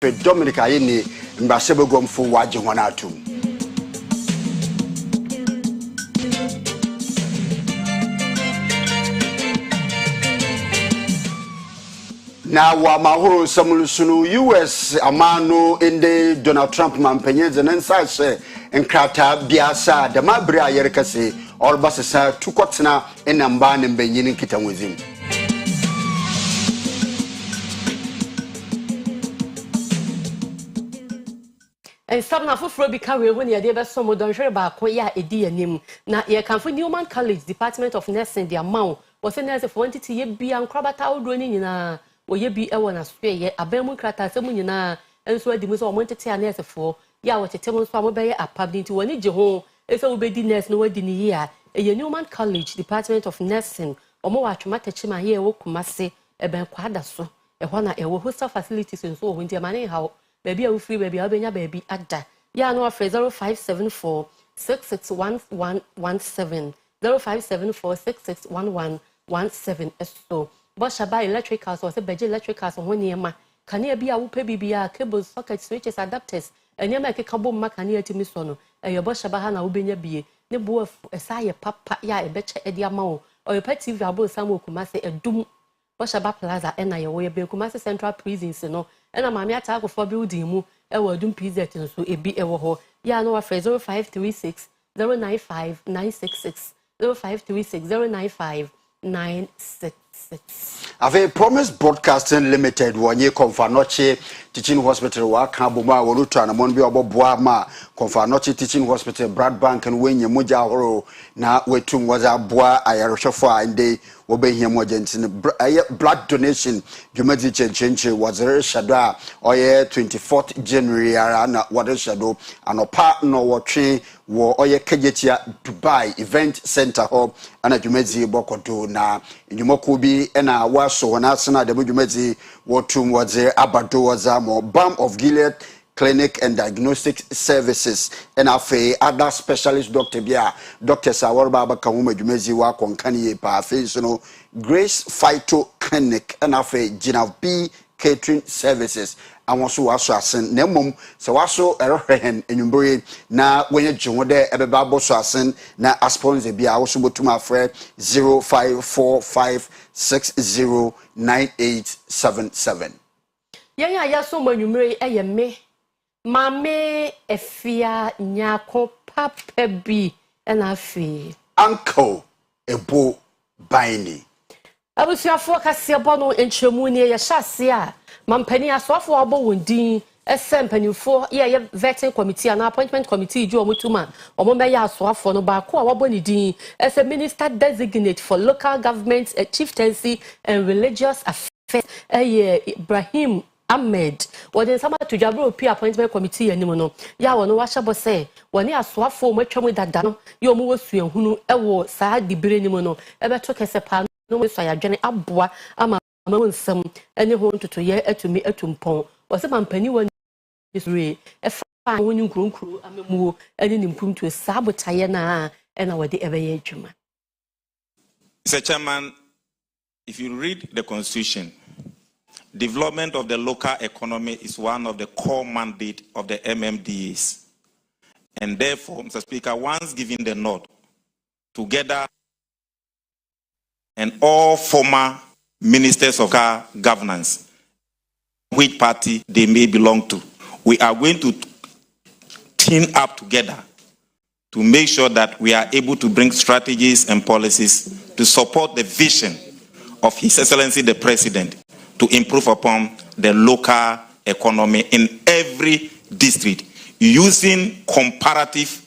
Dominic Ayini Mbasebe Gomfu waji wanatu. Na wa mahoro samulusunu US amano inde Donald Trump mampenyeze nensase enkrata biasa da mabra yerekase orbasesa tukotena enamba ne mbenyini kitamwezim. And some na fufuro bi ka we when ye dey be so mo don hwere ba ko ya edi anim na ye kan for Newman College Department of Nursing the amount was nurse for entity ye bia nkrabata odro ni nyina wo ye bi e wona so ye abamu krata asem nyina enso adi mu so mo ntete nurse for ya wo tete mo so mo be ye apabnti woni je ho e so wo be di nurse no wadi ni ye a ye Newman College Department of Nursing omo wa atwoma techima ye wo kumase e ben kwada so e ho na e wo hostel facilities nso wo ntia mane ha baby a free baby abenya baby ada ya no afre 0574 661117 0574 661117 so boshaba electricals or say beje electricals ho niema kane bia wo pe bibia cables sockets switches adapters enyema ekeka bom makane atimi so no eyo boshaba ha na wo benya bie ne bo esaye papa ya ebeche edi ama wo oyo pa TV abo samu okumase edum boshaba plaza ena ye wo ye be okumase central prisons no ena mami ata akofo building mu e wo dum PZ nso ebi e wo ho ya no wa 0536 095 966 0536 095 966. Ave Promise Broadcasting Limited wanye Konfanoche Teaching Hospital wa Kambuma wolutu na monbi oboboa ma Konfanoche Teaching Hospital Brad Bank and wenye moja horo na wetum waza boa ayaroshofo inde wobehia moja ntine blood donation dwumadi chenchenche wazere shado oye 24th January ara na wade shado anopa no wotwe wo oye Kejetia Dubai Event Center hub ana dwumadi bokodo na ndwumako bi ena waso na asena de dwumadi wotum waze abado waza mo Balm of Gilead Clinic and Diagnostic Services and afe other specialist doctor bia Dr. Sawarba Bakahuma Jumezi wa konkani pa afe so no Grace Phyto Clinic and afe Gina B Catering Services and also waso asen na mom se waso erehwen enyumbore na wenye jwo de ebeba boso asen na sponsor bia waso botuma afre 0545609877. Yanya ya so manumre eye me mame efia nyako papa bi na afi Uncle Ebo Baini abusuafo kase bono enchemu ne ye hyase a mampani asofo abo wondin esempanifo ye vetting committee and appointment committee ju omutuma omomeya asofo no ba ko a wabo ni din as a minister designate for local government chieftaincy and religious affairs Ibrahim Ahmed wode sama to jabro p appointment committee anim no ya wono wahye say woni asofo matwam dada no ye omo wosuahunu ewo saa dibire nim no ebeto kese pa no so ya dwene aboa ama nsem ene ho ntoto ye atumi atumpon wose mampani woni isre efa woni nkronkro amemuo ene nimpumtu sabotaye na ena wode ebeye adwuma. Mr. Chairman, if you read the Constitution, development of the local economy is one of the core mandate of the MMDAs. And therefore, Mr. Speaker, once given the nod, together and all former ministers of governance, which party they may belong to, we are going to team up together to make sure that we are able to bring strategies and policies to support the vision of His Excellency the President to improve upon the local economy in every district using comparative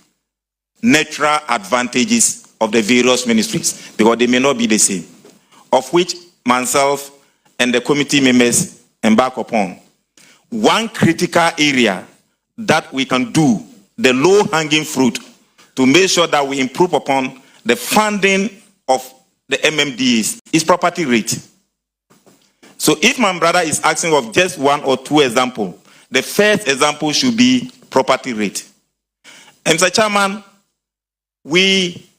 natural advantages of the various ministries, because they may not be the same, of which myself and the committee members embark upon. One critical area that we can do, the low-hanging fruit, to make sure that we improve upon the funding of the MMDAs is property rate. So if my brother is asking of just one or two examples, the first example should be property rate. And Mr. Chairman, we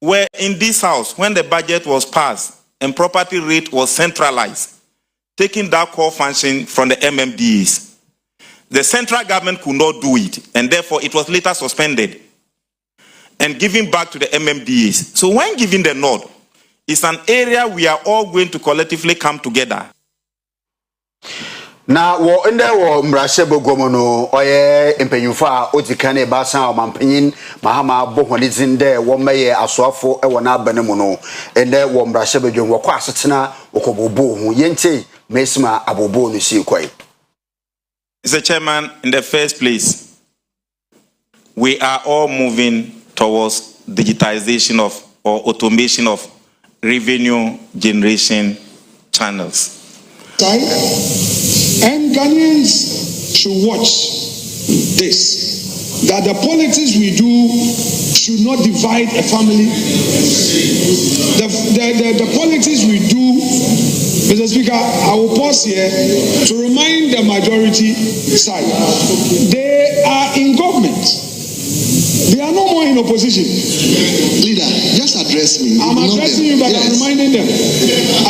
were in this house when the budget was passed and property rate was centralized, taking that core function from the MMDAs. The central government could not do it, and therefore it was later suspended and given back to the MMDAs. So when giving the nod, it's an area we are all going to collectively come together. Na wo ende wo mrashe bogomo no oye empenyufo a otikane ba san o mampanyin mahama bohonizin de wo meye asoafo e wo na abane mu no ende wo mrashe bedwon wo kwa asetena okobobo hu yente mesima abobo no si kwai. Mr. Chairman, in the first place, we are all moving towards digitization of or automation of revenue generation channels. And Ghanaians should watch this, that the politics we do should not divide a family. The politics we do, Mr. Speaker, I will pause here to remind the majority side. They are in government. They are no more in opposition. Leader, just address me. I'm addressing you, but yes. I'm reminding them.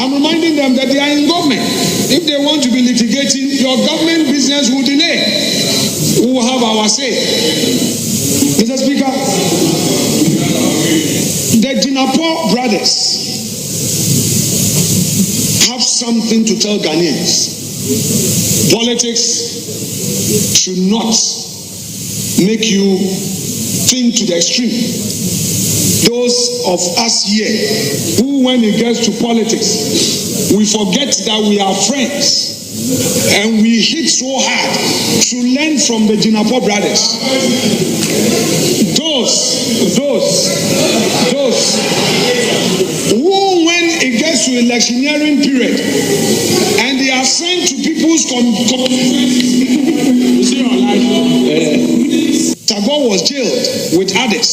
I'm reminding them that they are in government. If they want to be litigating, your government business will delay. We will have our say. Mr. Speaker, the Jinapor brothers have something to tell Ghanaians. Politics should not make you think to the extreme. Those of us here who, when it gets to politics, we forget that we are friends and we hit so hard to learn from the Jinapor brothers. Those who, when it gets to electioneering period and they are sent to people's you see our life. Tagore was jailed with others,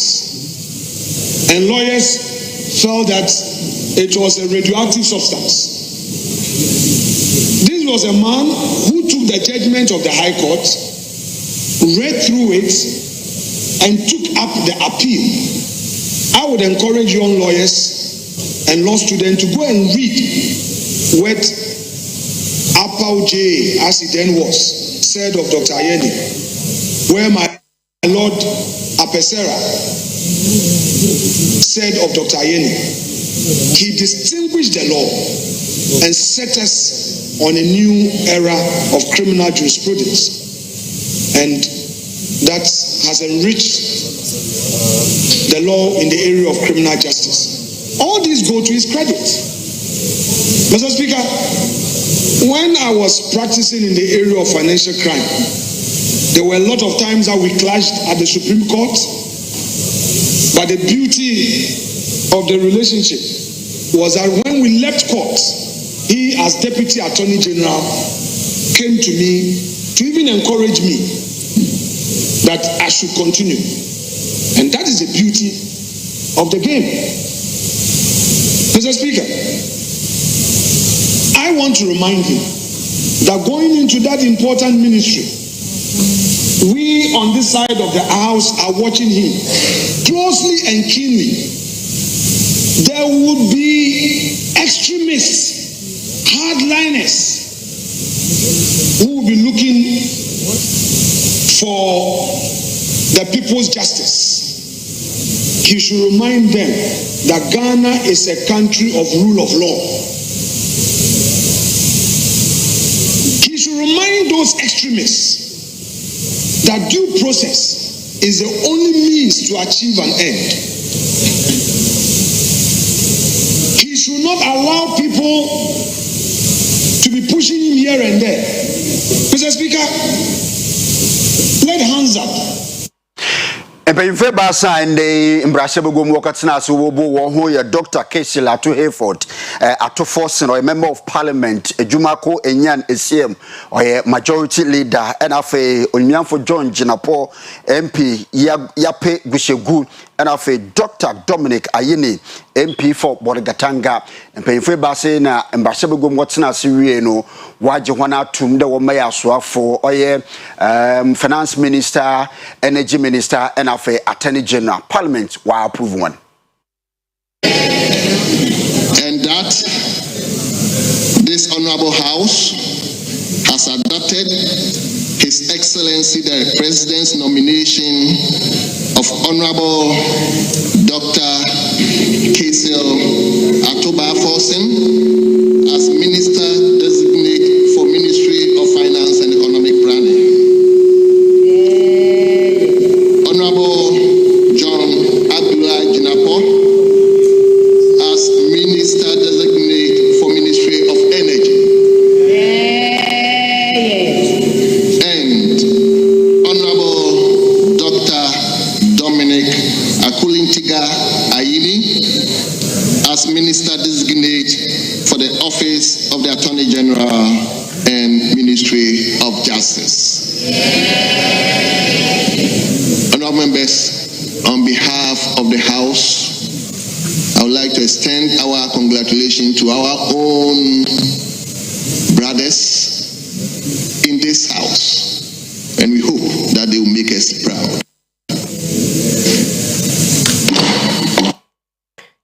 and lawyers felt that it was a radioactive substance. This was a man who took the judgment of the High Court, read through it, and took up the appeal. I would encourage young lawyers and law students to go and read what Apau J, as he then was, said of Dr. Ayeni, where my Lord Apesera said of Dr. Ayeni. He distinguished the law and set us on a new era of criminal jurisprudence, and that has enriched the law in the area of criminal justice. All these go to his credit. Mr. Speaker, when I was practicing in the area of financial crime, there were a lot of times that we clashed at the Supreme Court, but the beauty of the relationship was that when we left court, he, as Deputy Attorney General, came to me to even encourage me that I should continue. And that is the beauty of the game. Mr. Speaker, I want to remind you that going into that important ministry, we on this side of the house are watching him closely and keenly. There would be extremists, hardliners, who will be looking for the people's justice. He should remind them that Ghana is a country of rule of law. He should remind those extremists that due process is the only means to achieve an end. He should not allow people to be pushing him here and there. Mr. Speaker, let hands up. Mpanyinfe basa ende mbrashe begom wakatina aso wobo wo ho ye Dr. Keshil Ato Hayford Ato Forson or member of parliament Ejumako Enyan Esiem or majority leader and afe Onyanfo John Jinapor MP Yape Gushegu and afe Dr. Dominic Ayeni MP for Bodegatanga mpanyinfe basa na mbrashe begom watina asiwie no waje hwana atum de wo maya soafo oye finance minister, energy minister and Attorney General, Parliament will approve one. And that this Honorable House has adopted His Excellency the President's nomination of Honorable Dr. Kasil Atoba-Forson as Minister Designate for Ministry of Finance and Economic Planning. Honorable John Abdullah Jinapo as Minister Designate for Ministry of Energy. And Honorable Dr. Dominic Akulintiga Ayini as Minister Designate for the Office of the Attorney General and Ministry of Justice. Honorable members, on behalf of the House, I would like to extend our congratulations to our own brothers in this House, and we hope that they will make us proud.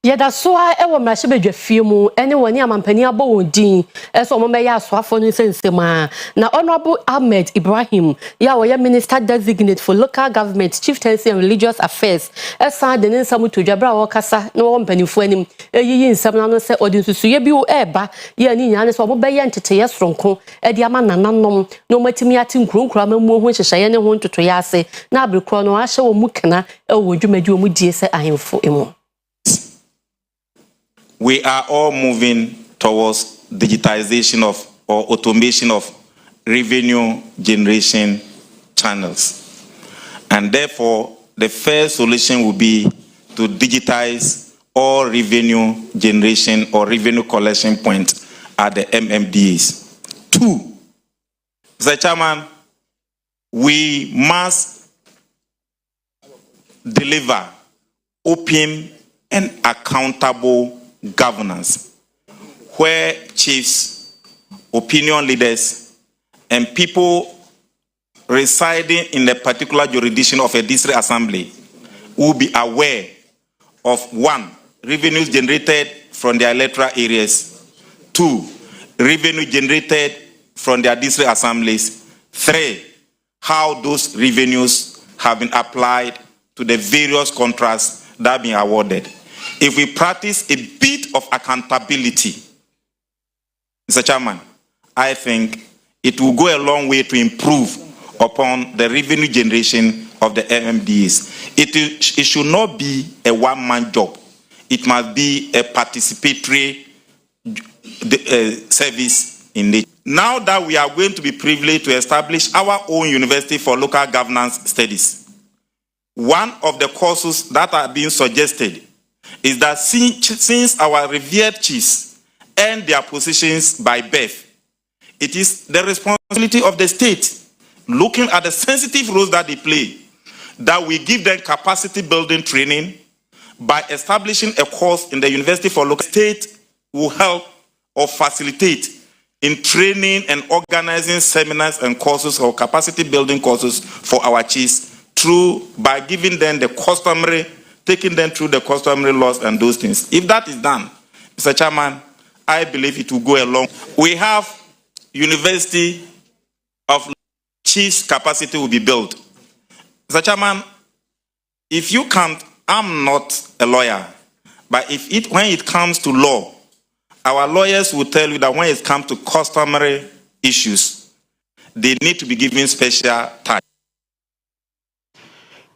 Yada soa ewo mrahye bedwafie mu ene woni amampani abo wodin eso mo meya asoafo no sensema na Honorable Ahmed Ibrahim ya woye Minister Designate for Local Government, Chieftaincy and Religious Affairs esa de nsam to dwabra wo kasa na wo mpanifo anim eyiyi nsam na no se odi nsusuye bi wo eba ye ani nya ne so mo beye nteteye soronko e di ama nananom no matimi ati nkronkro mamu ho hyehye ne ho ntotoye ase na abrekro no ahye wo mu kana e wo dwumadi wo mu die se ahemfo emu. We are all moving towards digitization of or automation of revenue generation channels. And therefore, the first solution will be to digitize all revenue generation or revenue collection points at the MMDAs. 2, Mr. Chairman, we must deliver open and accountable governance, where chiefs, opinion leaders, and people residing in a particular jurisdiction of a district assembly will be aware of 1, revenues generated from their electoral areas, 2, revenue generated from their district assemblies, 3, how those revenues have been applied to the various contracts that have been awarded. If we practice a bit of accountability, Mr. Chairman, I think it will go a long way to improve upon the revenue generation of the MMDAs. It should not be a one-man job. It must be a participatory service in nature. Now that we are going to be privileged to establish our own University for Local Governance Studies, one of the courses that are being suggested is that since our revered chiefs earn their positions by birth, it is the responsibility of the state, looking at the sensitive roles that they play, that we give them capacity building training by establishing a course in the University for Local. State will help or facilitate in training and organizing seminars and courses or capacity building courses for our chiefs by giving them the customary, taking them through the customary laws and those things. If that is done, Mr. Chairman, I believe it will go along. We have University of Chiefs capacity will be built. Mr. Chairman, if you can't, I'm not a lawyer, but when it comes to law, our lawyers will tell you that when it comes to customary issues, they need to be given special time.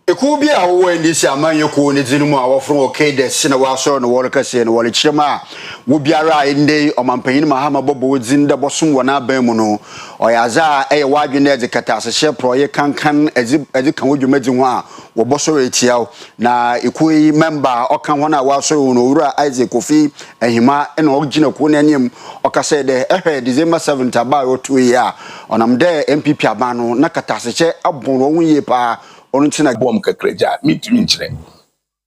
Ekubi awo ndisi amanyo ko ne dinu mu awofro okay de sina wa so no wole kase no wole chirema wo biara inde omampanyin mahama bobo dzin de bosom wona aban mu no oyaza eye wadwene de kata asehye proye kankan ezi kan wodwumadi ho a wo boso etiaw na ekuyi member okan hona wa so no wura Isaac Kofi ehima ena ogina ko ne anim okase de December 7 aba otu ya onam de MPP abano na kata asehye abon wo hunye pa onuntina bom kakreja mitumi nkyere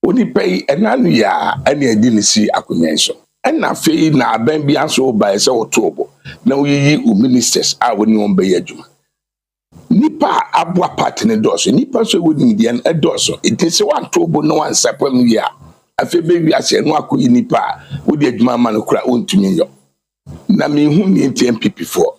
oni pay enanu ya ene adi ne si akonyenso ena fei na aban bi aso ba ese otobo na oyiyi o ministers a woni won be adwuma nipa abwa party ne doso nipa so woni dia na doso itese wan tobo no wan sapam ya afi be wi ase no akoyi nipa wodi adwuma ma no kura ontumi yo na me hu ni MPP for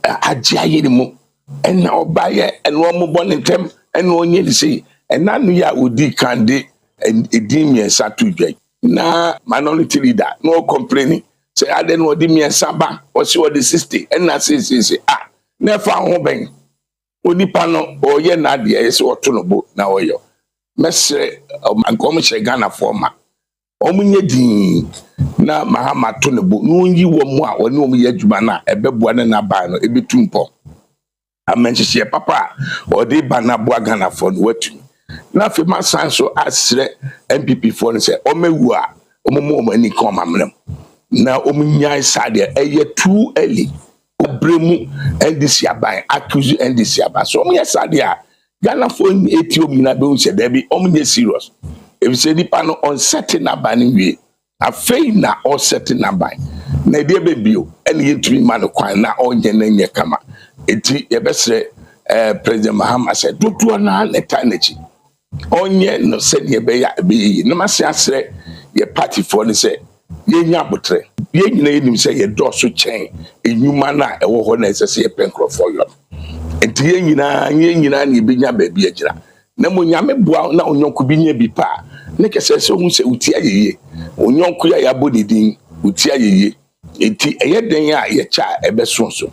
agya yiri mu and now buy it and one more bonnet them and one year to see and none ya would de candy and a dimmy and satu. Na minority leader no complaining say I don't know dimmy and saba or see what the 60 and I say never home bang only panel or ye nadia is what to know now yo mesre and come Ghana former omunye din na mahama to ne bo no yi wo mu a woni omu ye adwuma na ebeboa ne na ban no ebetumpo amenhye papa o de bana boa Ghana for no watu na fe ma sanso asre MPP for no say o mewu a omomo ani kom amnem na omunya sade eye too early obremu NDC aban accuse NDC aban so omunya sade a Ghana for etio mina be o se there be omunye serious. If you say the panel on certain abaning way, a fain na all certain aban. Na dear baby, and you to be man of quine na on your kama. It best President Mahama said, do to an eternity. On ye no said ye be no master ye party for the say, ye yabutre, ye name him say ye dorsal chain, a new manner, a woman as a say a pencroft for you. And ye na ye be your baby. Na mo nyame boa na onyonko bi nya bi pa ne kese se hu se uti ayeye onyonko ya bodidin uti ayeye enti eye den a ye cha ebesonso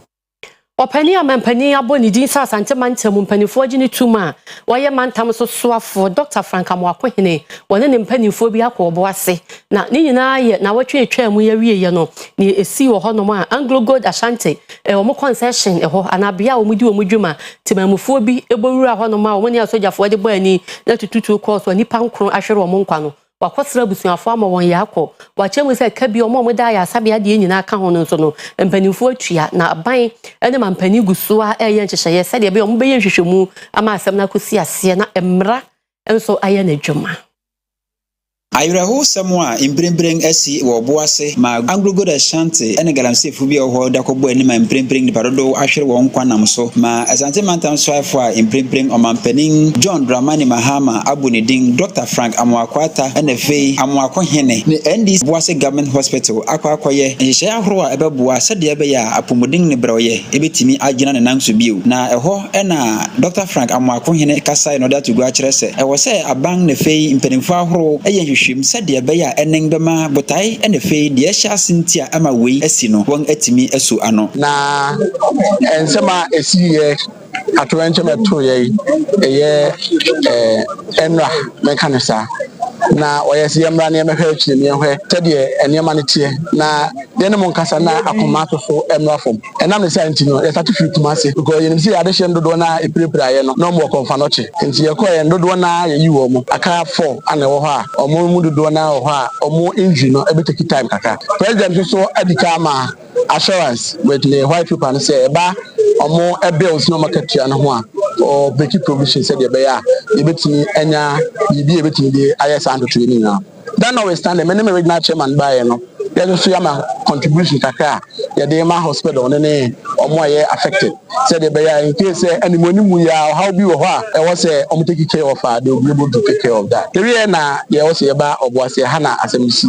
Opani amampani aboni din sa asante mantam mpanifo gine tuma waye mantam so soafo Dr. Frank Amoakohene wone ne mpanifo bi akobo ase na ne nyina ye na watwe atwa mu ya wiye no ne esi wo hono ma Anglo Gold Ashanti omo concession ho anabia omo di omo dwuma timamufo bi ebowura hono ma omo ne asojafo de bo ani na tututu course nipa nkron ahwere omo nkwa no wakosra busuafo ama won yakọ wachemu se ka bi omo da ya sabia de nyina aka ho no so no mpanimfo atua na aban ene mampani guso a eye nhyehye se de be omo be ye hwehwemu ama asem na kosi ase na emra enso aye na dwuma Ayuraho samwa imbrembreng esi wo boase ma Anglo Gold Ashanti ene galamse fu bi ho da kobo ani ma imbrembreng ni parodo ahwere wo nkwanam so ma asante mantam so afo a imbrembreng omanpanin John Dramani Mahama abunidin Dr. Frank Amoakwata ene fei Amoakohene ne NDC boase government hospital akwakoye nhye ahoro a ebeboa sede ebe ya apomodin ne broye ebetimi agina ne nanso bio na eho ena Dr. Frank Amoakohene kasai no da to go akere se ewo se aban ne fei impenimfo ahoro eye hwehwem sede be ya enen bema botai ene fei de ehya sintia ama wei asi no won atimi asu ano na ensema esiye atowenche meto ye enra mekanisa na oyesi yamra ne mehwe akire ne hwe sede enema ne tie na de ne monkasa na akomato so emra fom enam ne santi no ye certificate mase because ye nimsi ade hye ndodo na epirepira ye no no mo konfa no che nti ye ko ye ndodo na ye yiwo mo aka 4 ana wo ho a omo mu ndodo na wo ho a omo engine no ebeteki time kaka president so adika ma assurance with the white people and say ba omo bills no market ya no ho a or beki provision said ye be ya ye betimi enya bibi ye betimi de ayesa and training now that notwithstanding many regional chairman by no there so yama contribution kaka ye dey ma hospital no ne omo aye affected said ye be ya in case animoni mu ya how bi wo ho a e was say omo take care of they will be able to take care of that the way na ye was ye ba oboase ha na asemisi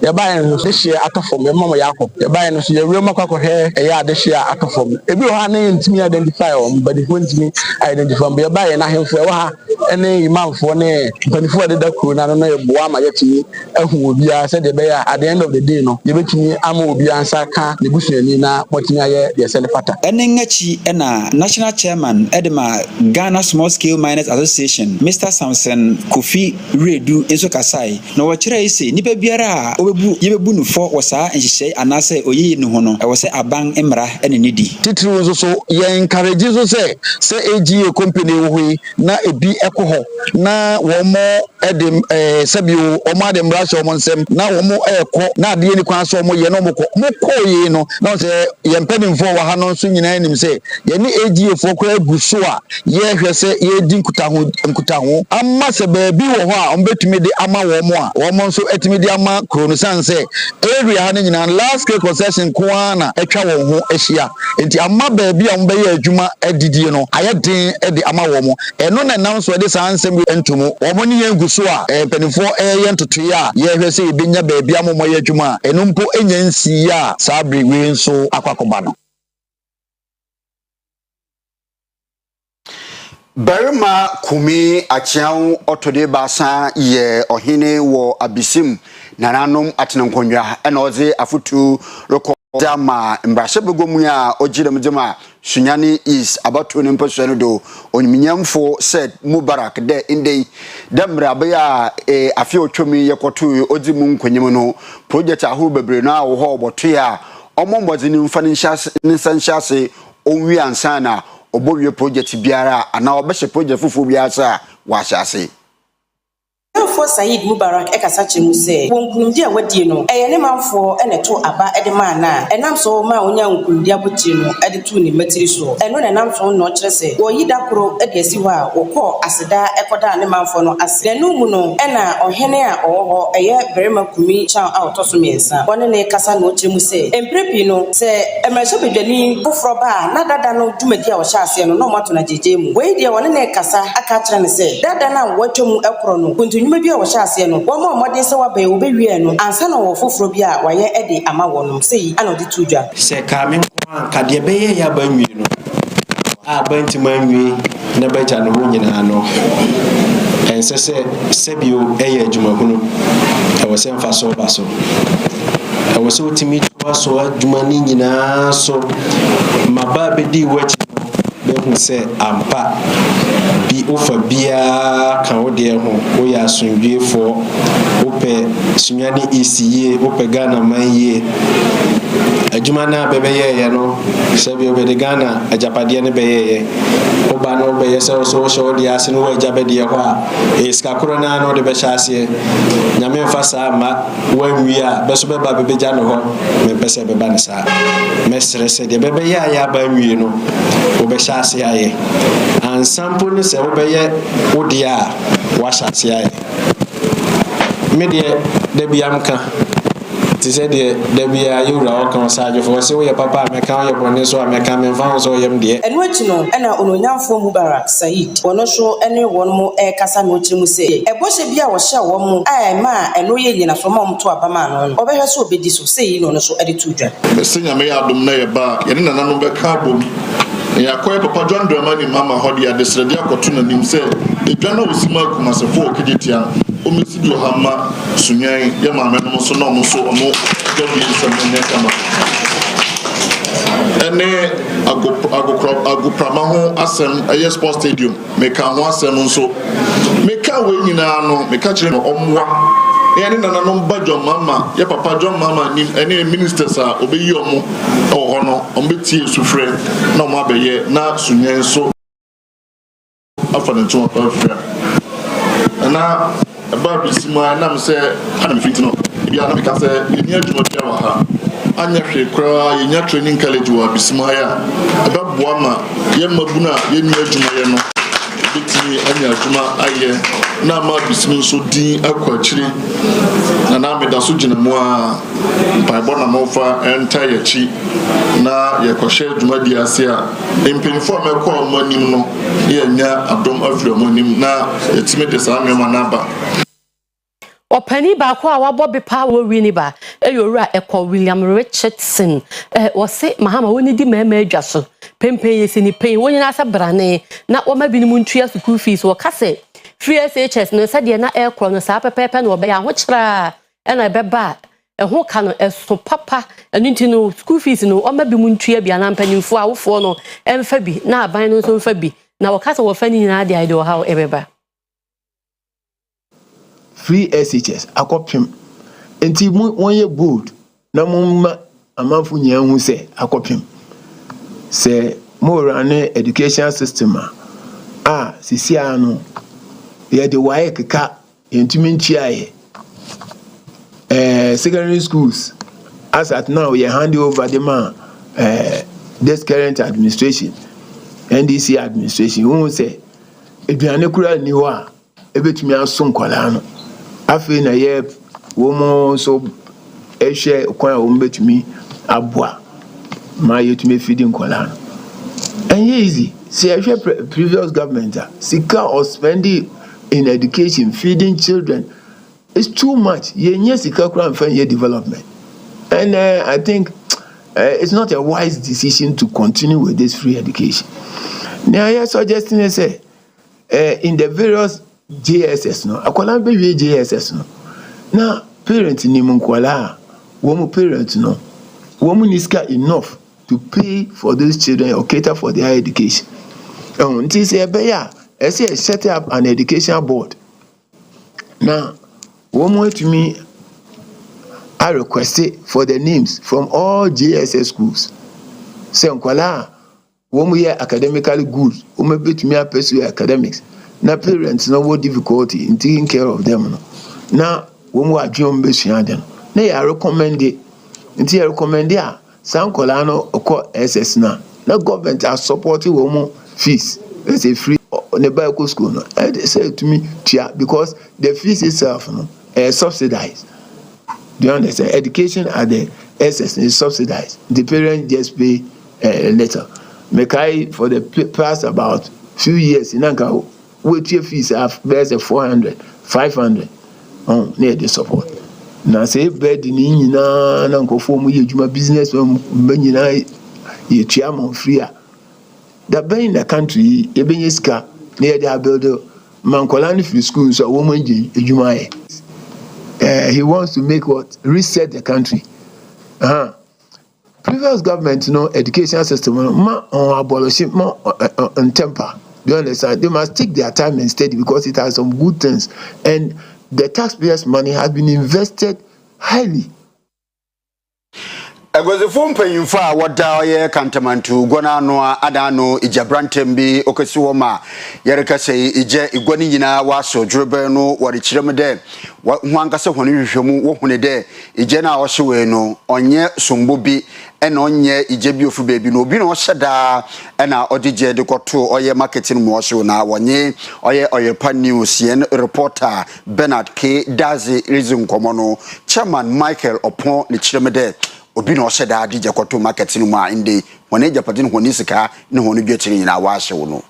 ye ba en so hye atofom ye mama yakọ ye ba en so ye we makọ he e ya de hye atofom e bi wo ha na ntimi identify omo but if ntimi identify ye ba ye na hemfo e wo ha ene imamfo ne panifo de da kuro na no ye boa ma yetimi ehu obi a said ye be ya at the end of the day no ye betimi ama obi ansa ka ne busuani na motimi aye de sele pata enen achi ena national chairman edema Ghana Small Scale Miners Association Mr. Samson Kofi Redu enso kasai na wo kire ise nipa biara a obebu yebebu nufo wosa nhyehyɛ anase oyiyi ne ho no e wo se aban emra ene nidi titiri so ye encourage so say AGA company wo yi na ebi ekoho na wo mo edem sabio o ma dem rasho mo nsem na wo mo ekọ na ade ni kwan so mo ye no mo kọ yi no na say ye mpedimfo wa ha no so nyina nim say ye ni AGA fo ko aguso a ye hwe say ye di nkuta ho amma se ba bi wo ho a ombetumi de ama wo mo a wo mo nso etumi de ama krono sanse area ha nyina last scale concession ko na etwa wo ho ehia enti amma ba bi a ombe ye adwuma adidie no ayeden de ama wo mo eno na nam so de sansem entumu wo mo ni ye guso a penifo ye ntotoye a ye hwe say ebenya ba bi amomo ye adwuma eno mpo enya nsi a sabri we nso akwakoba no Berima Kumi Achiao Otode Basa ye ohine wo abisim nananom atenankonwa ena oze afutu rekorda ma mbrahye begomu a ogirem dema sunyane is abato ne mpasua do onyiminyamfo said Mubarak de indei demra be a afi otwomi yekoto odimu nkonyem no project ahuru bebre na wo ho oboto a omombodi ni mfa ni nsanhyase onwi ansana obowie project biara ana obehye project fufu biasa wa hyase for Said Mubarak ekasa chemu se wonkunumdi a wadie no ne manfo ene to aba edema na enam so ma onya nkunumdi abotire no ede tu ni matiri so eno na nam so no kire se wo yida kro ede asi ho a wokọ aseda ekoda ne manfo no ase no mu no ena ohene a owo eye Berima Kumi chan a otoso miensa woni ne kasa no chemu se emprepi no se emerso bedwani foforo ba na dada no dwumadi a wo hyase no mato na jeje mu we die woni ne kasa aka kire ne se dada na watwemu ekro no kuntunwuma bi a wo hyase no wo ma modde se wa ba wo bewie no ansa na wo foforo bi a waye ede ama wonum sei ana odi tudwa se ka me nko ka de beye ya ba nwi no a ba ntima nwi na ba ja no ho nyina no ense se sebio eye adwumahunu e wo se mfa so ba so e wo se otimi twa so adwumani nyina so maba bedi wachi behu se ampa bi ofa bia kan wo de ho wo ya asundwefo ope sunyani isiye ope Ghana manye adwuma na bebeye ye no sebi obede Ghana ajapade ne beye oba no beye so so de ase no ajabede ho a eska korona no de be hyase nyame mfasa ma wanwi a beso beba bebeja no ho me pese beba ne sa mesre se de bebeye ya ba nwi no obe hyase aye ansampo ne se obeye odia wa hyase aye me de biamka ti se de bia yura o kan saje fo se we papa me kan ye bone so me kan me fan so yem de eno achi no ena ononyamfo Mubarak Said wono so ene won mo kasa no chimu se ebose bia wo hye wo mo ma eno ye nyina so ma mo to abama no obehwe so obedi so sei no so ede tudwa senya me adom na ye ba ye na nanom be ka bom ya koy papa John Dramani mama hodi adesrede akoto na nim se edwa na osima kumasefo okiditia omesidio hama sunyan ye mama no so no so omo dobi nsamene kama ene agoprama ho asem aye sports stadium meka ho asem nso meka we nyina no meka kire no omwa yani nananom bajo mama ye papa John mama nim ene ministers a obeyi omo ho no ombeti sufre na omo abeye na sunyan so afanto afra na ba bisima na me se hanam fitino bia na me ka se yenya dwuma bia wa ha anya hwe kra yenya training college wa bisima ya ababoa ma ye mabuna ye nua dwuma ye no bitimi anya dwuma aye na ma bisimi so din akwachiri na me da so gina mu a pai na mofa entire chi na ye kwahye dwuma di ase a empinfo me ko manim no ye nya adom afro manim na etime de sa me manaba opani ba ko a wabo bepa wo wi ni ba eyowura ekọ William Richardson wo se mahama woni di mema adwaso pempen yesi ni pen woni na asa brane na wo ma binimu ntua school fees wo kase free SHS no se de na ekọ no sa pepepe no be ya ho kira na beba ho ka no eso papa enti no school fees no o ma bimu ntua bia na mpanimfo awofo no emfa bi na aban no so mfa bi na wo kase wo fani na de ide wo ha ebeba free SHS akopim enti won ye bold na mumma amanfu nyahu se akopim se mo run education system sisi anu ye de waye keka entumi nchiaye secondary schools as at now we hand over the man this current administration NDC administration won say eduane kura ni ho a ebetumi aso nkwala no afi na ye wo mo so ehwe kwan a wo betumi aboa ma yetumi feeding nkwala no and easy see ehwe previous government sika or spending in education feeding children is too much yenye sika kura mfa ye development and I think it's not a wise decision to continue with this free education now I suggesting say in the various JSS no akwala be we JSS no na parents ni mu nkwala wo parents no wo mu niska enough to pay for those children or cater for their education. Until say I say set up an education board. Now, one more to me, I requested for the names from all JSS schools. Say Nkwala, one more academically good, one more to me I pursue academics. Now parents no more difficulty in taking care of them. Now, one more John Beshiaden. Now I recommend it. Until I recommend it. Some Colano or SS now. Now government are supporting women fees. It's a free on the Bible school. No, and they say to me, because the fees itself no, subsidized. Do you understand? Education at the SS is subsidized. The parents just pay later. Mekai for the past about few years in Anka, which your fees have there's a 400, 500 near the support. Na say bed ni nyina na nkofo mu yejuma business man nyina ye tuama free a da ben in the country e benye sika na ye dey build mankola ni free school so wo man je ejuma ye he wants to make what reset the country previous government education system ma on abolish ma on temper. Do you understand? They must take their time and study because it has some good things and the taxpayers' money has been invested highly. Egozefo mpanyimfo a wada ye kantamantu gona no adano ijabrantem bi okesiwo ma yereka sei ije igwani nyina waso dwurebe no wori kiremde ho ankase hone hwehwemu wo hune de ije na wo hyewe no onye sombo bi ena onye ije bi ofu bebi no obi no hyeda ena odije de koto oye marketing mo hyewe na wonye oye pa news yen reporter Bernard K Dazi reason komono chairman Michael Opon ni kiremde obi no hyeda adije koto marketing mo a inde wone japadin hone sika ne hone dwetire nyina wa hyewe no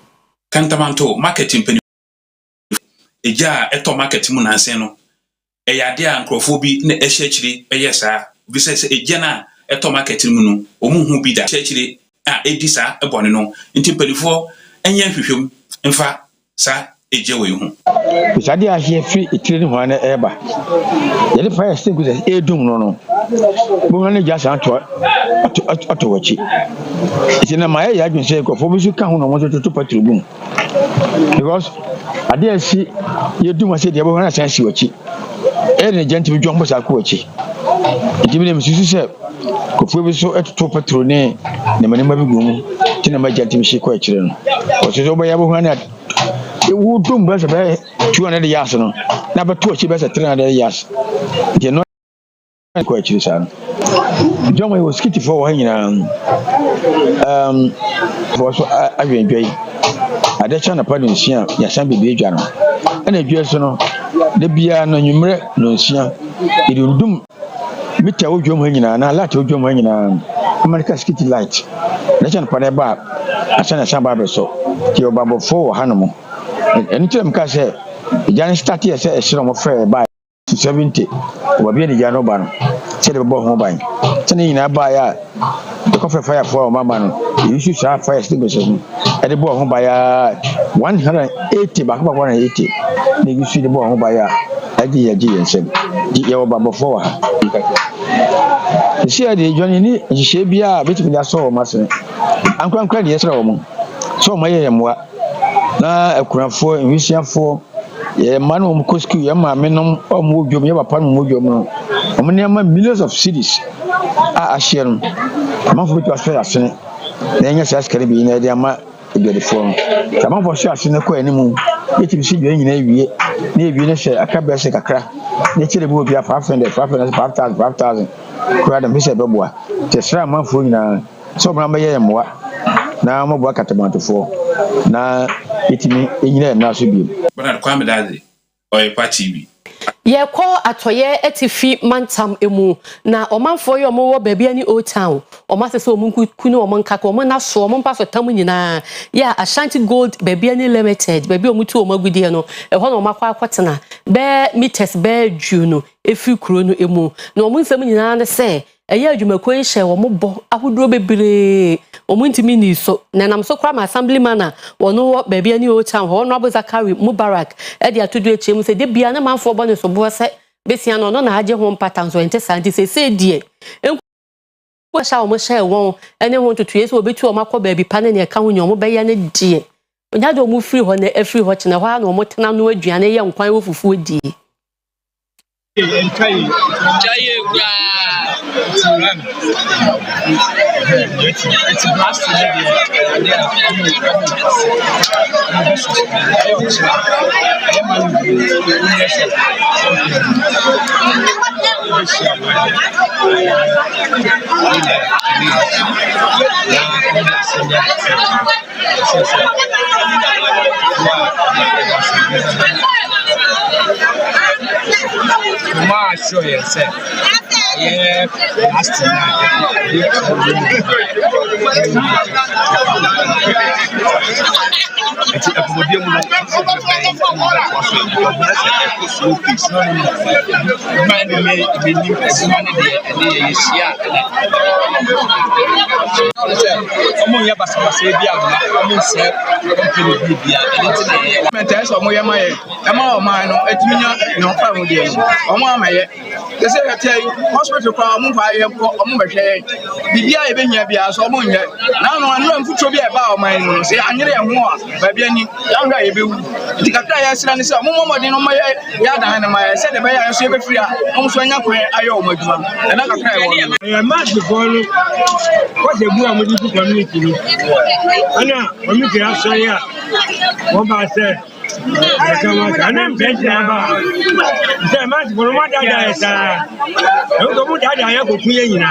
kantamanto marketing pani eja eto marketing mu nanse no eyade a nkrofo bi na ehyechire eyesa bi se eja na eto marketing mu no omuhu bi da ehyechire a edisa ebone no ntimpelifo enye hwehwem mfa sa eja we hu bisade a hie free itire ho na eba yele fire stick with edum no bo na ja san to wachi itina maye ya dwunse nkrofo bi su ka ho no mo to patrobum because ade asi yedum ase de bo na san si wachi ene gente bi dwon bo sa ko wachi itimi dem susu se kofo bi so to patrone ne manema bi gumu tina ma gente mi shi ko akire no o so bo ya bo na wo dum ba se ba 200 years no na ba to achi ba se 300 years de no ko akire san John we was skitty for hanyina for so awenjoi ade cha na padu nsia ya san bebe adwa no na adwa so no de bia no nwumre no nsia idundum mita odwom hanyina na lati odwom hanyina America skitty light na cha na padu ba asana san ba be so ti obabo for hanomo eni tire mka se jan start ye se esiro mo frɛ ba 70 obi ni jano ba no se de bo ho ban tene nyina ba ya de ko fire for mama no issue sa fire extinguisher e de bo ho ba ya 180 ba ko 180 ne issue de bo ho ba ya adi ya ji yensem di ye obabo for ha se de joni ni hye bia betimi da so ma se ankwankwa de yesra wo mo so ma ye yemwa na akurafo nwisiafo ye manu mkoski ye ma menom omwodwom ye papa no mwodwom no omniama millions of cities a share no amafo to asfere asene na enya sa askare bi na de ama ebedefo amafo so asene ko animu yeti bi si dwe nyina ewie na ewie ne hye akabe se kakra ne kire bi obi 500 5000 kura da mese beboa te sra amafo nyina so bra ma ye yemwa na mo bo akatamantofo na itimi enyina na so bi Bernard Kwame Dazi oy party bi ye ko atoye etifi mantam emu na omanfo ye omo wo baabi ani old town omasese omunkunu omankaka omana so ompaso tam nyina ya Ashanti Gold baabi ani limited baabi omutu omagudie no eho na omakwa akwatena be meters be dwuno efi kuro no emu na omunsam nyina ne se eya adwumakon hye omobo ahodro bebre omuntimi ni so na nam so kwa ma assemblyman a wono baabi ani o chan ho no Zakari Mubarak e de atodo echem se de bia na manfo bo ne so bo se besia no na agye ho mpatan so ente santi se die enko sha o mo sha won ene ho tutu yeso obetu o makọ baabi pa ne ne ka ho nyomo be ya ne die onya de o mu free ho na afiri ho chene ho na o mo tena no aduane ye nkwan wo fufu die Enkai Jaye gra Tiran it's last show yourself. Yeah, last they say that hospital kwa mu fa ye ko omu behwe bibia e behia bia so omu nye na no anu amfucho bia ba o man no say anyere ye ho a ba bia ni ya nga ye bewu dikata ya sira ni say omu momodi no ma ya dan ne ma ye say de be ya so ye be free a omu so anya kwan aye o maduma na kakra ye wo no match before no what the bu amudi ku community ni ana omi ke aso ya wo ba say ana bench aba say match for mo dada esa e mo dada ya ko kunye nyina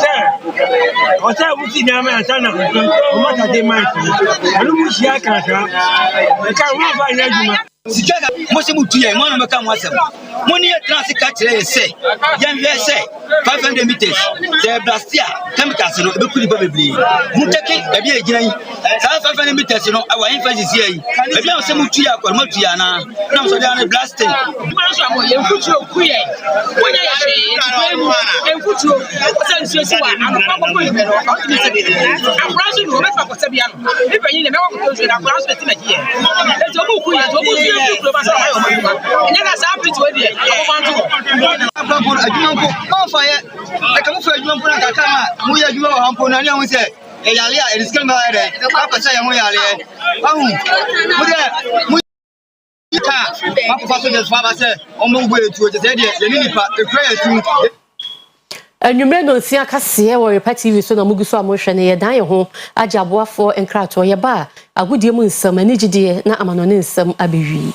say o say mu si na ma sana o mo dada match anu mu shi aka ka e ka mo ba nya juma sikaka mo se mu tuye mo no me ka mo asem mo ni trans ka kire se yan hwe se 500 meters the blastia chemicals no be kuli ba bebli mu teki e bi e giran 500 meters no awa emphasis yi e bi am se mu tuye akwa mo tuya na na so dia na blasting so am ye futu okuye wonya ya hwe mu enfutu se nsuo si wa an ko ko ibe no o ti se abrazo no be fa ko se bia no e pa yin ne me wa ko so na abrazo be ti na die e to bu kuye to bu so ba sa ayo ma nya na sa apiti we die o ba ntu ko adwuma ko ma fa ye e ka mu fa adwuma ko na ka ka ma mu ye adwuma wa hampo na ni ahun se e yale a e riskan ba re ka pa sa ya mu yale ahun mu de mu ka ma ko fa so de fa ba se o mu bu etu o je se de ye ni pa e kra etu Anwumre no nsia kase wo Repa TV so na muguso amohwe ne ye dan ye ho ajaboafo enkrato ye ba agudie mu nsam ani gide na amanone nsam abewi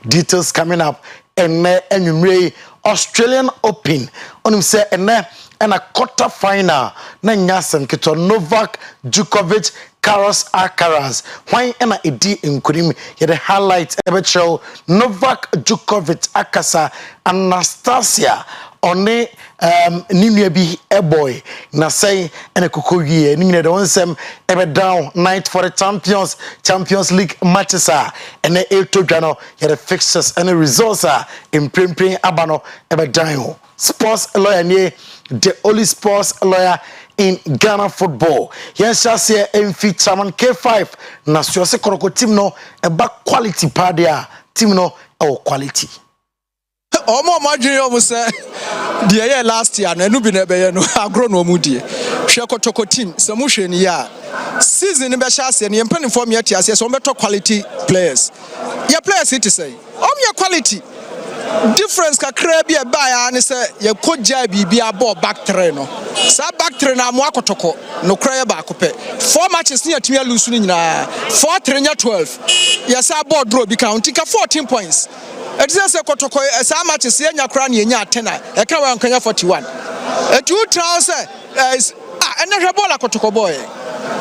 Details coming up. And Australian Open. On him say and a quarter final. Na nyasem kito Novak Djokovic, Carlos Alcaraz. Why ena edi inkurim ye the highlight ebe show Novak Djokovic akasa Anastasia one ninua bi boy na say ena kokowie ni nyina de wonsem ebe down night for the Champions League matches and eto dwano ye the fixtures and the results in prempren abano ebe down. Sports lawyer near the only sports lawyer in Ghana football. Yes, I say in Chairman K5. Na so se koroko team no eba quality padia team no quality. Omo madwene omo se de ye last year no enu bi na be ye no agro no mu die. Hwe kotoko team se mu hwe ni ya. Season be sha ase ne yempa ni form ye tie ase so beto quality players. Your players it say. Your quality difference kakra bi e ba ya ne se ye koja bibia ball back three no sa back three na mo akotoko no kra ye ba akopɛ 4 matches ne atumi lose ni nyina 4-3 nya 12 ye sa ball draw bi count ka 14 points it is say kotoko sa matches ye nya kra ne nya 10 e ka wa nkanya 41 etu tell say ene hwe ball akotoko boy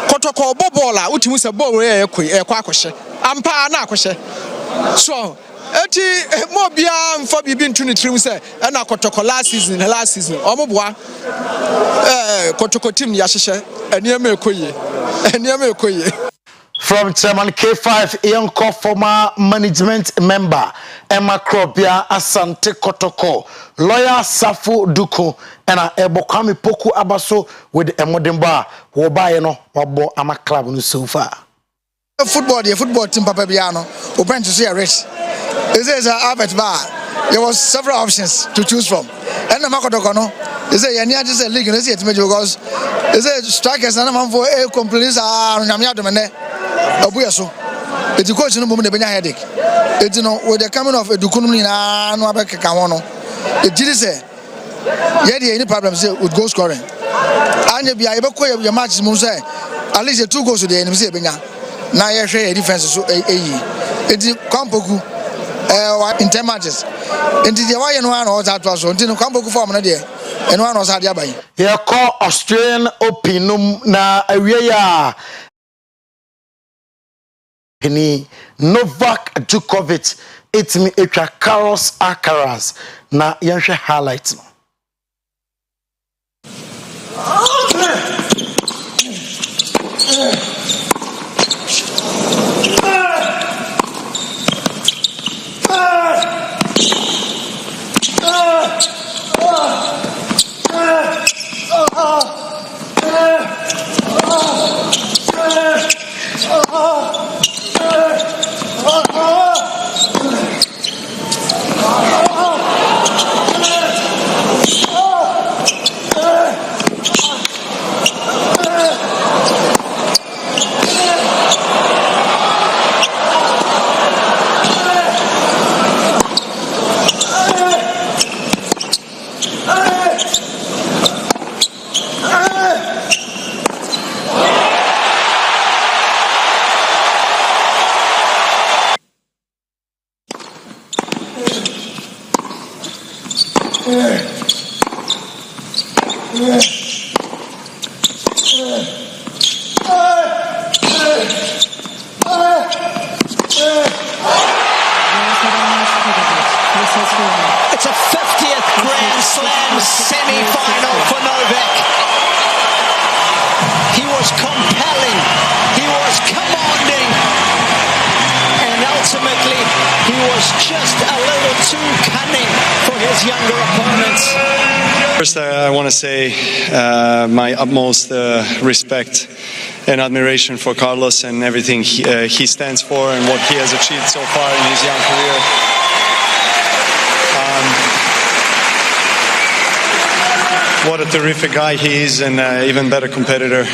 kotoko ball a utimu se ball ye kwa akohye ampa na akohye so eti mo bia mfa bibi ntuni trim se na kotoko last season omoboa kotoko team ya hyehyɛ eniema ekoye From Chairman K5 Iyonko former management member Emma Kropia Asante Kotoko lawyer Safu Duku and Ebokami Poku Abaso with Emodimba wo ba ye no wabo ama club no so far football team papa biano we went to see a race. This is Albert Bar. There was several options to choose from. And the Makotokono is a Yania league in the major because is a strikers and a man for a complete Namia Domene Obuaso. It's a coach in the moment of a headache. It's with the coming of a Dukunina Nabaka Kamono. It did say, yet any problems with goal scoring. And you be able to your matches, Muse, at least 2 goals to the enemy. Now you share defense. It's Kampoku. In 10 matches. In the way and one was that was until Kampoku form and one was had by. Here call Australian Open na area. Penny Novak Djokovic, it's me Carlos Alcaraz na yanshe highlights. It's a 50th Grand Slam semi-final for Novak. He was compelling, he was commanding, and ultimately he was just a little too cunning for his younger opponents. First, I want to say my utmost respect and admiration for Carlos and everything he stands for and what he has achieved so far in his young career. What a terrific guy he is, and even better competitor,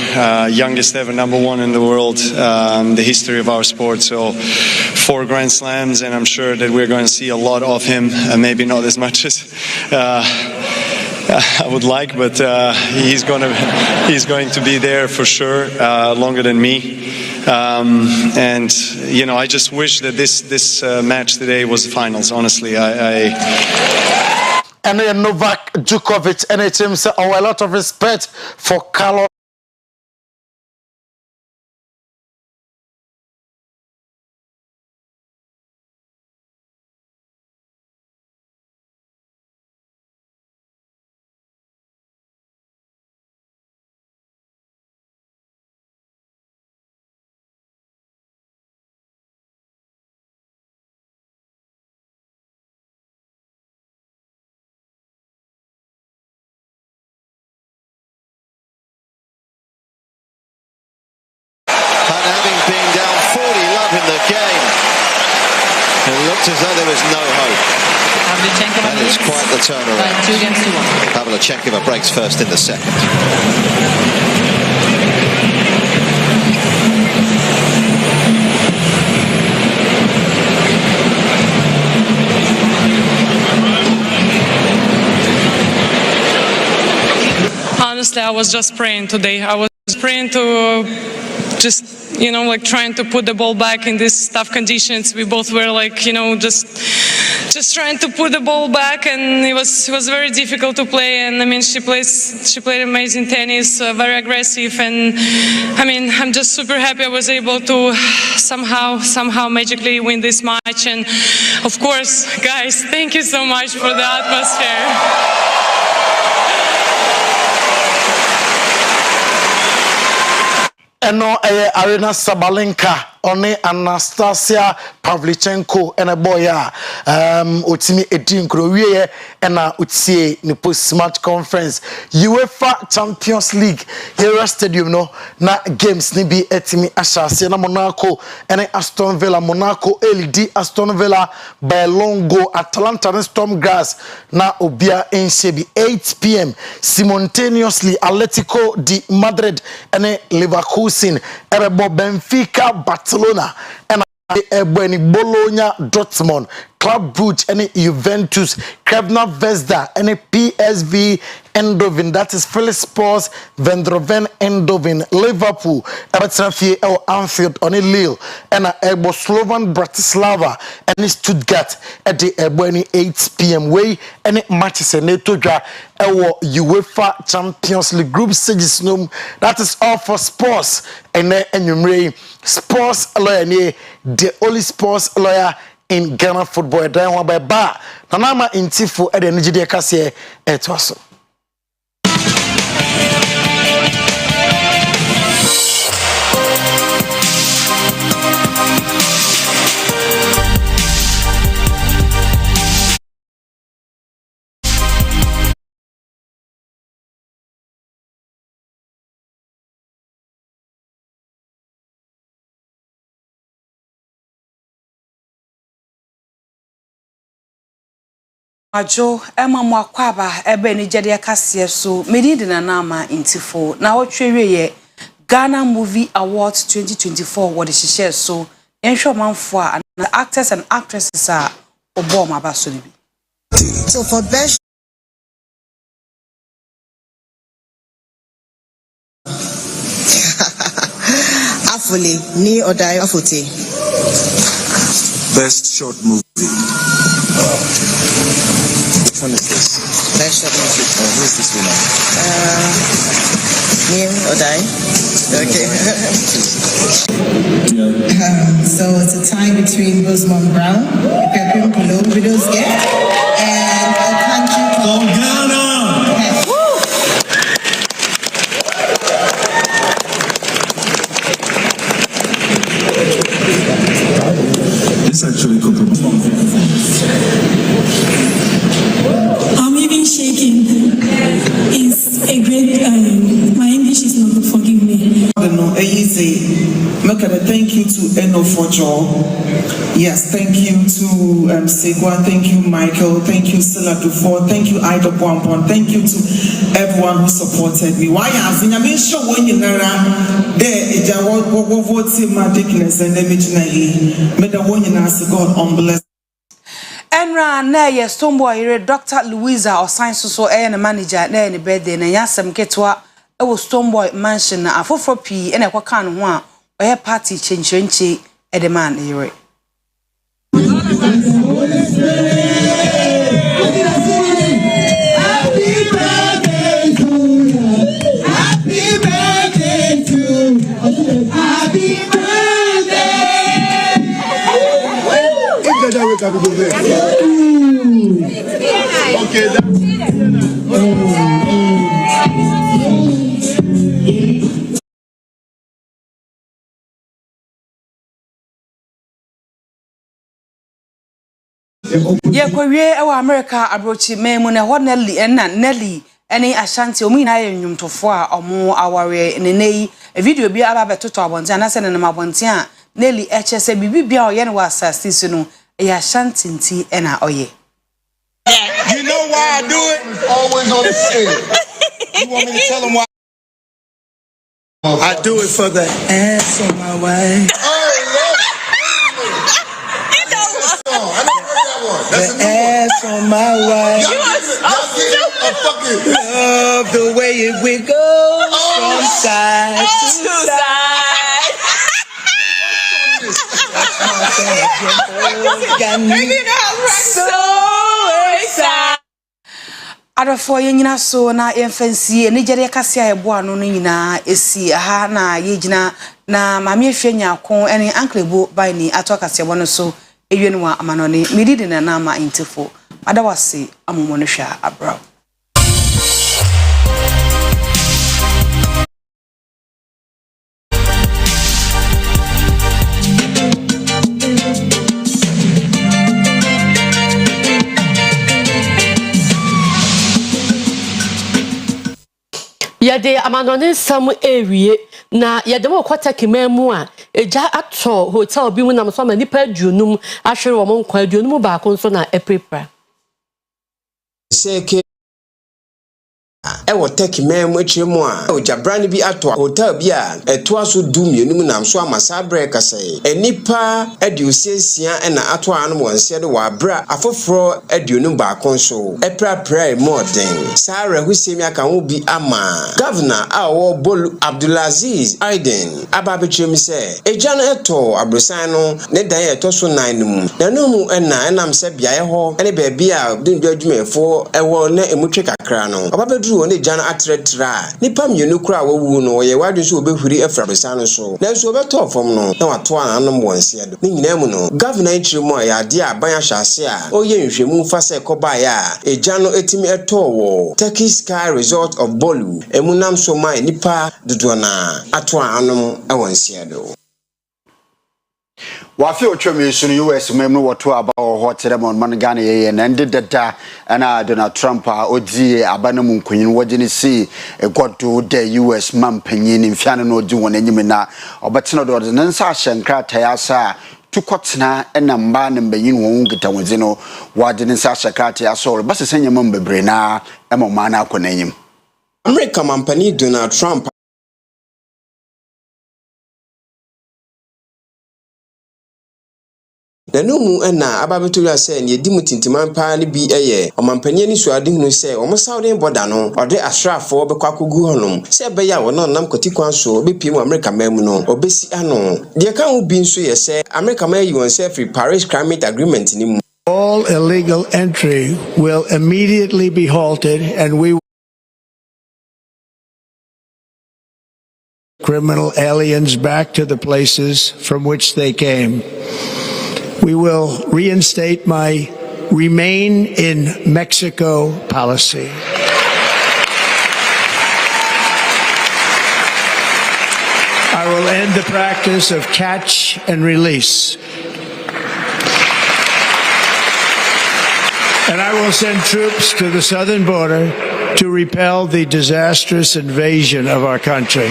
youngest ever #1 in the world, the history of our sport. So 4 Grand Slams, and I'm sure that we're going to see a lot of him, maybe not as much as I would like, but he's going to be there for sure, longer than me. And you know, I just wish that this match today was the finals. Honestly, And then Novak Djokovic, and it seems a lot of respect for Carlos. As though there was no hope. That is quite the turnaround. 2-1. Pavlyuchenkova breaks first in the second. Honestly, I was just praying today. I was praying to just, you know, like trying to put the ball back in these tough conditions. We both were like, you know, just trying to put the ball back, and it was very difficult to play. And I mean, she played amazing tennis, very aggressive, and I mean, I'm just super happy I was able to somehow magically win this match. And of course, guys, thank you so much for the atmosphere. Eno Arena Sabalenka one Anastasia Pavlyuchenko and a boy utimi edin krowie na utie ni post match conference UEFA Champions League Hera Stadium no na games ni bi etimi ashase na Monaco and Aston Villa Monaco LD Aston Villa by Longo Atalanta and Stormgrass na obia ensebi 8 p.m. simultaneously Atletico de Madrid and Leverkusen erebo Benfica Barcelona and Bologna Dortmund Club Brugge and Juventus Krevna Zvezda and PSV Eindhoven, that is Philippspors Vendroven Eindhoven Liverpool Everton El Anfield on Lille and Slovan Bratislava and Stuttgart at the 8 p.m. way and matches and Netoja UEFA Champions League group stages. That is all for sports and then sports lawyer the only sports lawyer in Ghana football. Then one by bar Nanama Intifu at the Nigeria Cassie etwaso. Ajo ema mwakwaba ebe Nigeria Kassie so medidi na nama intifo na otweweye Ghana Movie Awards 2024 what is share so ensure manfo and actors and actresses are obom abaso ni bi. So for best Afuli ni Odai Afuti. Best short movie. Which one is this? Best short movie. Who is this winner? Me Odai. Okay. So it's a tie between Rosamund Brown, Pepin Polo, Widow's Gift, and A Country Called Ghana. This actually I'm even shaking. It's a great, my English is not good, forgive me. Thank you to Eno Fojo. Yes, thank you to Segwa, thank you Michael, thank you Sila Dufour, thank you Ida Bompon, thank you to everyone who supported me. Why have I mean sure when you there voting my dickness and imaginary made the one you ask God on bless. Enra na ye Stonebwoy Dr. Louisa or science so na manager na ni birthday na yasem ketwa e wo Stonebwoy mansion na afofo pii na ekwa kan ho a oye party chenche edeman yere. Okay, Ye kwawie ewa America abrochi memu ne ho Nelly ene Ashanti omu ina ye nnwumtofo a omo aware nenei video bi aba betoto abonte anase ne mabonte a Nelly eche se bibibia oye ne wa asasi so no e Ashanti nti ena oye. You know why I do it? Always on the scene. You want me to tell them why? I do it for the ass on my way. The ass on my way. Love the way it wiggles from side to side. Got me so excited. Adofo ye nyina so na yemfansie ne gere kase a ebo ano no nyina esi ha na ye gina na mame ehwe nyako ene anklebo by ni ato kase ebo no so ewie no amanone medidi na na ama intifo adawase amomo no hwa abra. Yade amanone sam ewie na yade mo kwata kimemu a eja ato hotel bi mu na so ma nipa aduonum ahwere wo mo nkwa aduonum ba ko so na eprepra seke ewo teki mem echiremu a ojabrani bi ato hotel bi a eto aso du mienum nam so amasa break asai enipa adiosensia ena ato anu wonse de wa bra afoforo adionum ba konso eprapra modern sare husemi aka ho bi ama governor awo Bolu Abdulaziz Aiden ababechirem se ejano eto abrosan no ne dan eto so 9 mu na no mu enam se biaye ho ene ba bia adundu adwumefo ewo na emutwe kakra no ababedu ne jana atretra nipa mienu kura wawu no ye wadu so obehuri efrabesan no so na so obeto fom no na wato anom wonse do ni nyina mu no governor Ichiremu ya de aban ahase a oye nhwemu fa se koba ya ejano etimi eto wo Turkey Sky Resort of Bolu emunam so mai nipa dodo na ato anom wonse do. Wafi otwemi sunu US memnu woto aba ho teremon man Ghana ye na ndedada ana Donald Trump a odi aba na munkunyin wogini si egodo de US mampanyin mfiane no odi won anyim na obetena do de nsa ahyenkra tayasa tukotena na mba na mbanyin won gita wonzi no wade nsa ahyenkra tayasa ba sesenya mambebre na emoma na akona anyim. America mampani Donald Trump na numu na ababeto se ne di mutintiman pa ne bi eye omampanye ni suade hunu se omsauden boda no ode asrafo bekwakogu honom se be ya wono nam kotikwan so bepiem America mamu no obesi ano de kan ho bi nso ye se America may you say free Paris Climate Agreement ni mu. All illegal entry will immediately be halted and we criminal aliens back to the places from which they came. We will reinstate my Remain in Mexico policy. I will end the practice of catch and release. And I will send troops to the southern border to repel the disastrous invasion of our country.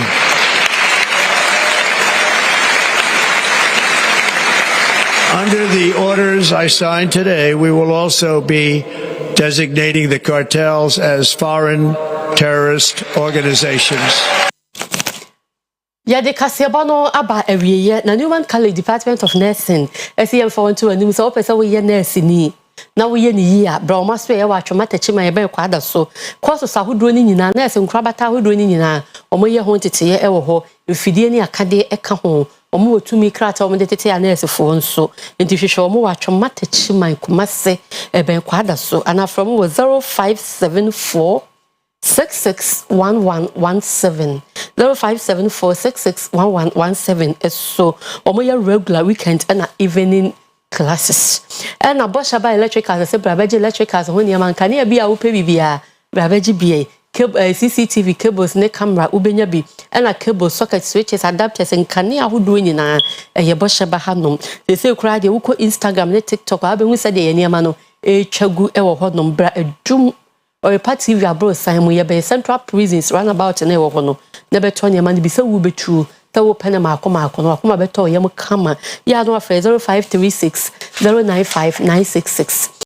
Under the orders I signed today, we will also be designating the cartels as foreign terrorist organizations. Yade Kasiabano aba ewiye na Newman College Department of Nursing SEM for one to anim so pesa we ye nurse ni na we ye ni ya bra ma so ye wa twoma techima ye be kwada so kwaso sahodro ni nyina nurse nkrabata hodro ni nyina omo ye ho tete ye ewo ho mfidie ne akade eka ho omo wotumi krata omo de tete anesefo nso nti hwehwe omo watwoma tachi man kumase eben kwada so ana from 0574 661117 0574661117 so omo ya regular weekend and evening classes and aboshaba electricals se brabeji electricals ho niam ankane bia wo pe bibia brabeji bia CCTV cables ne camera ubenya bi and cable socket switches adapters nkane ahodo nyina ye boshaba hanom they say kura de wo ko Instagram ne TikTok abenwu se de ye niam no twagu e wo hodom bra adum or party TV abro Simon ye be central prisons run about na wo no na beto niam no bi se wo betu ta wo pene makoma akoma beto ye mo kama ya no afre 0536 095966